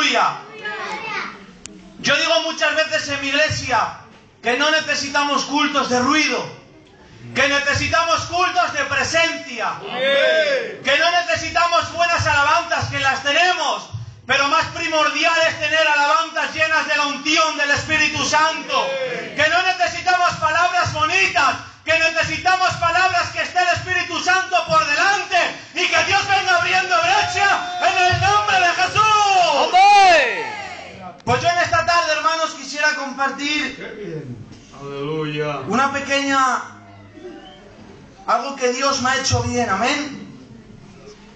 Aleluya. Yo digo muchas veces en mi iglesia que no necesitamos cultos de ruido, que necesitamos cultos de presencia, que no necesitamos buenas alabanzas, que las tenemos, pero más primordial es tener alabanzas llenas de la unción del Espíritu Santo, que no necesitamos palabras bonitas, que necesitamos palabras que esté el Espíritu Santo por delante y que Dios venga abriendo brecha en el nombre de Jesús. ¡Amén! Pues yo en esta tarde, hermanos, quisiera compartir una pequeña... algo que Dios me ha hecho bien, amén.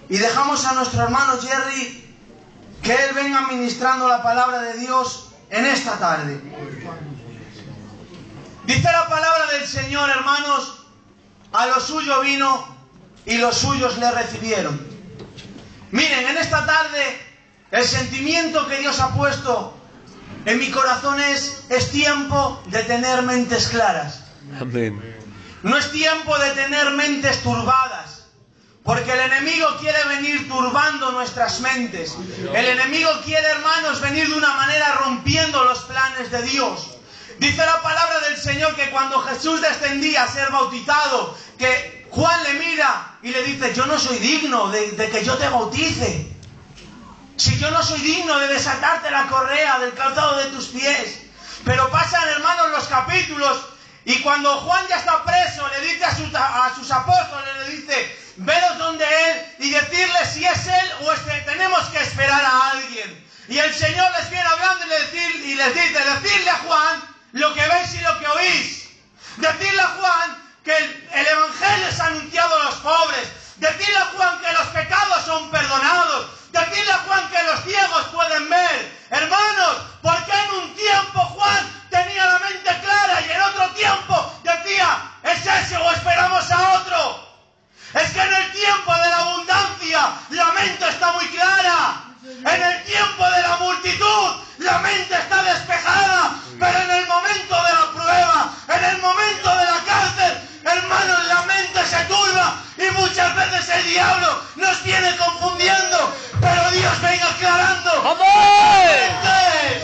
Y dejamos a nuestro hermano Jerry que él venga ministrando la palabra de Dios en esta tarde. Dice la palabra del Señor, hermanos, a lo suyo vino y los suyos le recibieron. Miren, en esta tarde el sentimiento que Dios ha puesto en mi corazón es tiempo de tener mentes claras. Amén. No es tiempo de tener mentes turbadas, porque el enemigo quiere venir turbando nuestras mentes. El enemigo quiere, hermanos, venir de una manera rompiendo los planes de Dios. Dice la palabra del Señor que cuando Jesús descendía a ser bautizado, que Juan le mira y le dice: yo no soy digno de que yo te bautice. Si yo no soy digno de desatarte la correa del calzado de tus pies. Pero pasan, hermanos, los capítulos, y cuando Juan ya está preso, le dice a sus apóstoles, le dice: veros donde él y decirle si es él o tenemos que esperar a alguien. Y el Señor les viene hablando y les dice: decirle a Juan lo que veis y lo que oís. Decirle a Juan que el Evangelio es anunciado a los pobres. Decirle a Juan que los pecados son perdonados. Decirle a Juan que los ciegos pueden ver. Hermanos, porque en un tiempo Juan tenía la mente clara y en otro tiempo decía: ¿es ese o esperamos a otro? Es que en el tiempo de la abundancia la mente está muy clara. En el tiempo de la multitud la mente está despejada. Pero en el momento de la prueba, en el momento de la cárcel, hermanos, la mente se turba y muchas veces el diablo nos viene confundiendo. Pero Dios venga aclarando. ¡Amén!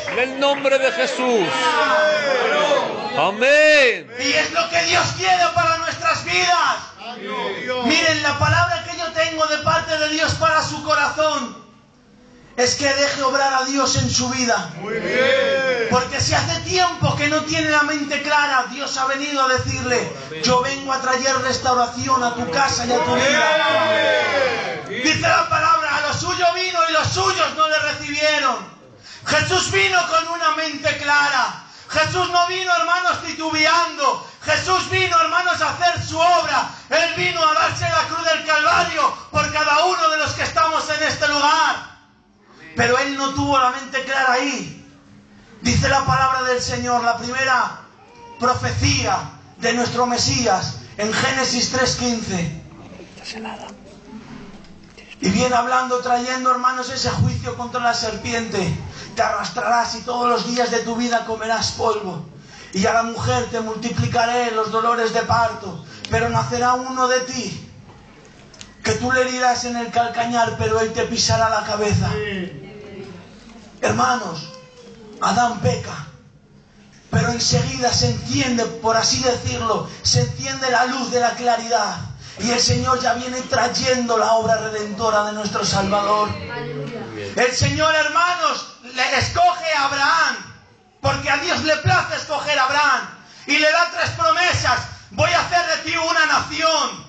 En el nombre de Jesús. ¡Amén! Y es lo que Dios quiere para nuestras vidas. Miren, la palabra que yo tengo de parte de Dios para su corazón es que deje obrar a Dios en su vida. Muy bien. Porque si hace tiempo que no tiene la mente clara, Dios ha venido a decirle: yo vengo a traer restauración a tu casa y a tu vida. Dice la palabra: a lo suyo vino y los suyos no le recibieron. Jesús vino con una mente clara. Jesús no vino, hermanos, titubeando. Jesús vino, hermanos, a hacer su obra. Él vino a darse la cruz del Calvario por cada uno de los que estamos en este lugar. Pero Él no tuvo la mente clara ahí. Dice la palabra del Señor, la primera profecía de nuestro Mesías, en Génesis 3:15. Y viene hablando, trayendo, hermanos, ese juicio contra la serpiente. Te arrastrarás y todos los días de tu vida comerás polvo. Y a la mujer te multiplicaré los dolores de parto. Pero nacerá uno de ti, que tú le herirás en el calcañar, pero él te pisará la cabeza. Hermanos, Adán peca, pero enseguida se enciende, por así decirlo, se enciende la luz de la claridad. Y el Señor ya viene trayendo la obra redentora de nuestro Salvador. El Señor, hermanos, le escoge a Abraham, porque a Dios le place escoger a Abraham. Y le da 3 promesas: voy a hacer de ti una nación,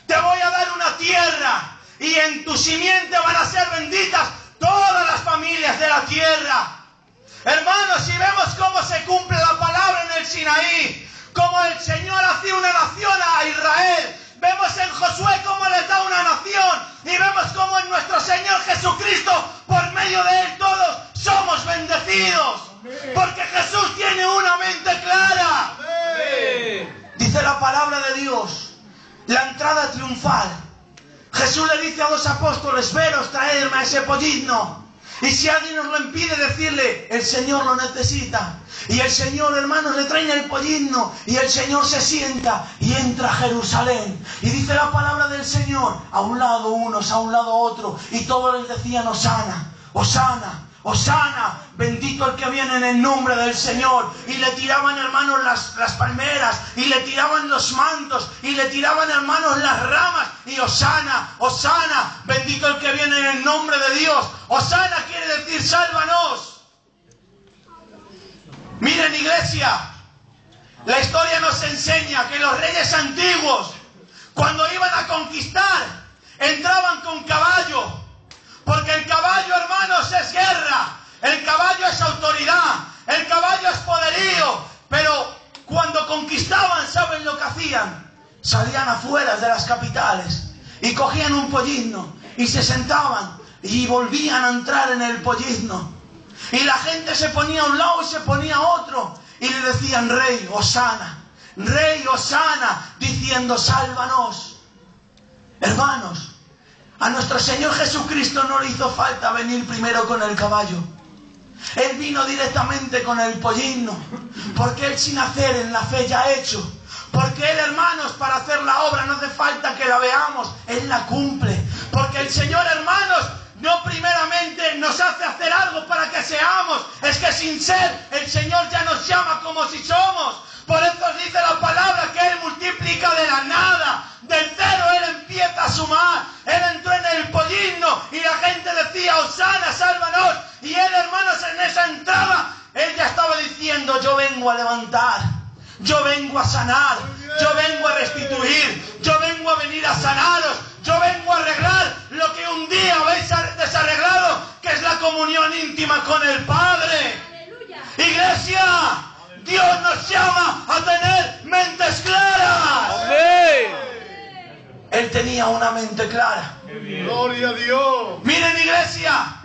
te voy a dar una tierra, y en tu simiente van a ser benditas todas las familias de la tierra. Hermanos, si vemos cómo se cumple la palabra en el Sinaí, cómo el Señor hacía una nación a Israel, vemos en Josué cómo les da una nación, y vemos cómo en nuestro Señor Jesucristo, por medio de Él todos somos bendecidos, porque Jesús tiene una mente clara. Dice la palabra de Dios, la entrada triunfal. Jesús le dice a los apóstoles: veros, traedme a ese pollino. Y si alguien nos lo impide, decirle: el Señor lo necesita. Y el Señor, hermanos, le traen el pollino, y el Señor se sienta y entra a Jerusalén. Y dice la palabra del Señor: a un lado unos, a un lado otro, y todos les decían: Hosana, Hosana, Hosana, bendito el que viene en el nombre del Señor. Y le tiraban, hermanos, las palmeras, y le tiraban los mantos, y le tiraban, hermanos, las ramas. Y Hosana, Hosana, bendito el que viene en el nombre de Dios. Hosana quiere decir sálvanos. Miren, iglesia, la historia nos enseña que los reyes antiguos, cuando iban a conquistar, entraban con caballo. Porque el caballo, hermanos, es guerra. El caballo es autoridad. El caballo es poderío. Pero cuando conquistaban, ¿saben lo que hacían? Salían afuera de las capitales y cogían un pollino y se sentaban y volvían a entrar en el pollino. Y la gente se ponía a un lado y se ponía a otro. Y le decían, Rey, Hosana, diciendo, sálvanos. Hermanos, a nuestro Señor Jesucristo no le hizo falta venir primero con el caballo. Él vino directamente con el pollino. Porque Él, sin hacer en la fe, ya ha hecho. Porque Él, hermanos, para hacer la obra no hace falta que la veamos. Él la cumple. Porque el Señor, hermanos, no primeramente nos hace hacer algo para que seamos. Es que sin ser, el Señor ya nos llama como si somos. Por eso dice la palabra que Él multiplica de la nada. Del cero Él empieza a sumar. Él entró en el pollino y la gente decía, Hosana, sálvanos. Y Él, hermanos, en esa entrada, Él ya estaba diciendo, yo vengo a levantar. Yo vengo a sanar. Yo vengo a restituir. Yo vengo a venir a sanaros. Yo vengo a arreglar lo que un día habéis desarreglado, que es la comunión íntima con el Padre. ¡Aleluya! Iglesia, Dios nos llama a tener mentes claras. Amén. Él tenía una mente clara. Gloria a Dios. Miren, iglesia,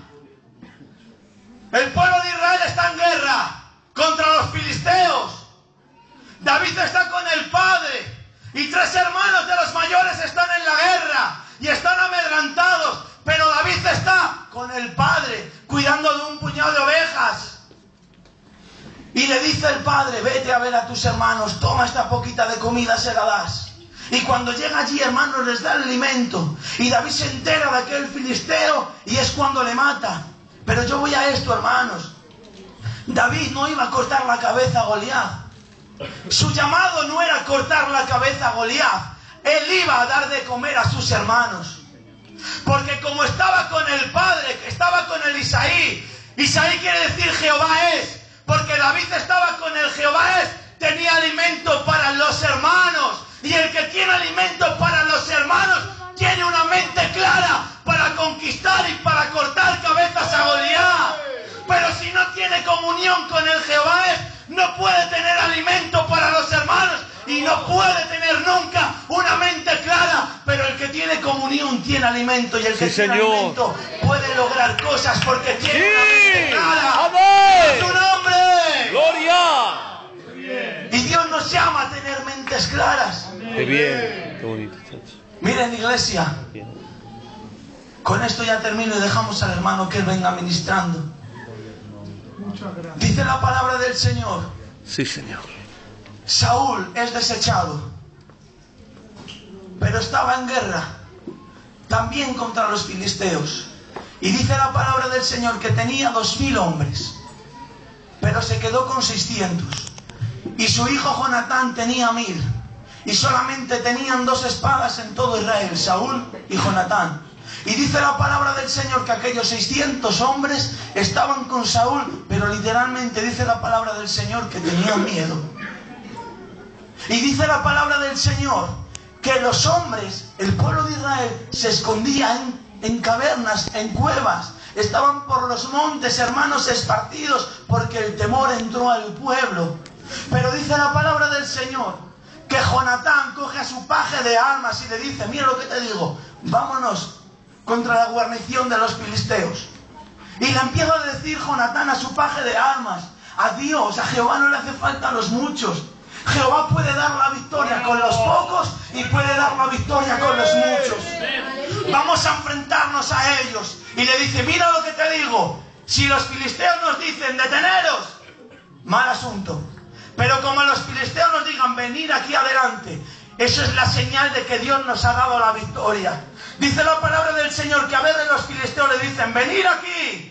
el pueblo de Israel está en guerra contra los filisteos. David está con el padre y 3 hermanos de los mayores están en la guerra y están amedrentados, pero David está con el padre cuidando de un puñado de ovejas. Y le dice el padre, vete a ver a tus hermanos, toma esta poquita de comida, se la das. Y cuando llega allí, hermanos, les da el alimento. Y David se entera de aquel filisteo y es cuando le mata. Pero yo voy a esto, hermanos. David no iba a cortar la cabeza a Goliat. Su llamado no era cortar la cabeza a Goliat. Él iba a dar de comer a sus hermanos. Porque como estaba con el padre, que estaba con el Isaí, Isaí quiere decir Jehová es. Porque David estaba con el Jehová es, tenía alimento para los hermanos. Y el que tiene alimento para los hermanos tiene una mente clara para conquistar y para cortar cabezas a Goliat. Pero si no tiene comunión con el Jehová es, no puede tener alimento para los hermanos y no puede tener nunca una mente clara. Pero el que tiene comunión tiene alimento, y el que tiene alimento puede lograr cosas porque tiene una mente clara. ¡Amén! ¡Su nombre! ¡Gloria! Y Dios nos llama a tener mentes claras. ¡Qué bien! ¡Qué bonito, chacho! Miren, iglesia, con esto ya termino y dejamos al hermano que él venga ministrando. Dice la palabra del Señor. Sí, Señor. Saúl es desechado, pero estaba en guerra también contra los filisteos. Y dice la palabra del Señor que tenía 2000 hombres, pero se quedó con 600. Y su hijo Jonatán tenía 1000. Y solamente tenían 2 espadas en todo Israel, Saúl y Jonatán. Y dice la palabra del Señor que aquellos 600 hombres estaban con Saúl, pero literalmente dice la palabra del Señor que tenían miedo. Y dice la palabra del Señor que los hombres, el pueblo de Israel, se escondía en cavernas, en cuevas. Estaban por los montes, hermanos, esparcidos, porque el temor entró al pueblo. Pero dice la palabra del Señor que Jonatán coge a su paje de armas y le dice, mira lo que te digo, vámonos contra la guarnición de los filisteos. Y le empieza a decir Jonatán a su paje de armas, a Dios, a Jehová no le hace falta a los muchos. Jehová puede dar la victoria con los pocos y puede dar la victoria con los muchos. Vamos a enfrentarnos a ellos. Y le dice, mira lo que te digo, si los filisteos nos dicen deteneros, mal asunto. Pero como los filisteos nos digan venid aquí adelante, eso es la señal de que Dios nos ha dado la victoria. Dice la palabra del Señor que a veces los filisteos le dicen venid aquí.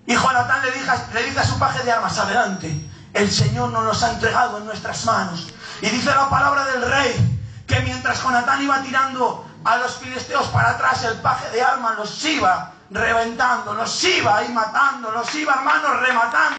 Y Jonatán le dice a su paje de armas: adelante, el Señor nos los ha entregado en nuestras manos. Y dice la palabra del rey que mientras Jonatán iba tirando a los filisteos para atrás, el paje de armas los iba reventando, los iba ahí matando, los iba, hermanos, rematando.